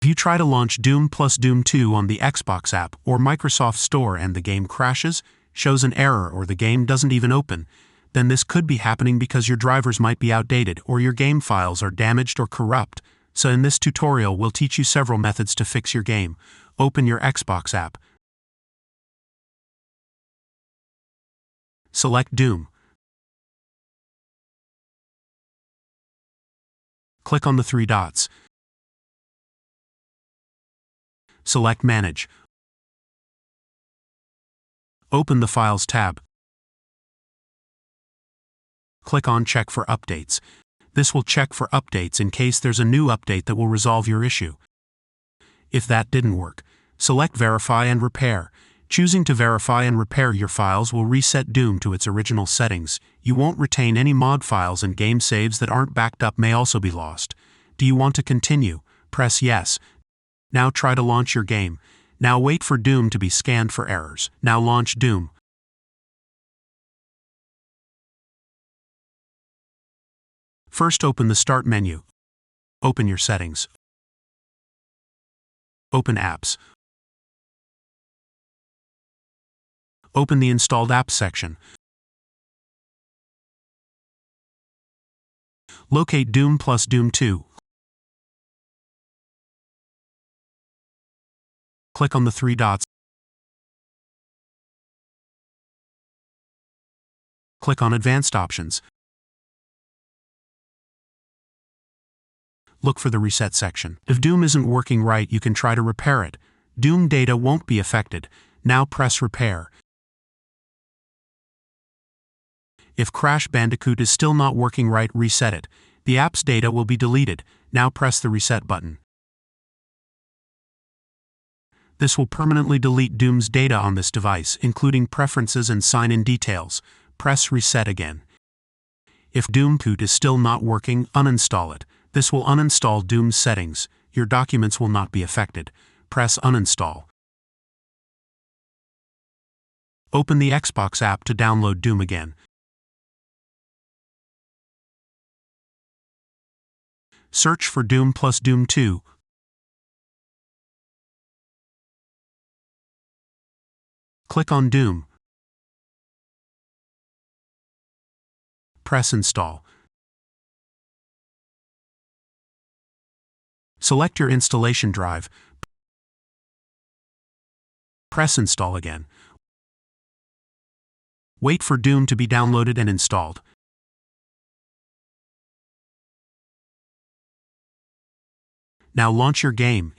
If you try to launch Doom plus Doom 2 on the Xbox app or Microsoft Store and the game crashes, shows an error, or the game doesn't even open, then this could be happening because your drivers might be outdated or your game files are damaged or corrupt. So in this tutorial we'll teach you several methods to fix your game. Open your Xbox app. Select Doom. Click on the three dots. Select Manage. Open the Files tab. Click on Check for Updates. This will check for updates in case there's a new update that will resolve your issue. If that didn't work, select Verify and Repair. Choosing to verify and repair your files will reset Doom to its original settings. You won't retain any mod files, and game saves that aren't backed up may also be lost. Do you want to continue? Press Yes. Now try to launch your game. Now wait for Doom to be scanned for errors. Now launch Doom. First, open the Start menu. Open your settings. Open Apps. Open the Installed Apps section. Locate Doom plus Doom 2. Click on the three dots. Click on Advanced Options. Look for the Reset section. If Doom isn't working right, you can try to repair it. Doom data won't be affected. Now press Repair. If Crash Bandicoot is still not working right, reset it. The app's data will be deleted. Now press the Reset button. This will permanently delete Doom's data on this device, including preferences and sign-in details. Press Reset again. If Doom boot is still not working, uninstall it. This will uninstall Doom's settings. Your documents will not be affected. Press Uninstall. Open the Xbox app to download Doom again. Search for Doom plus Doom 2. Click on Doom. Press Install. Select your installation drive. Press Install again. Wait for Doom to be downloaded and installed. Now launch your game.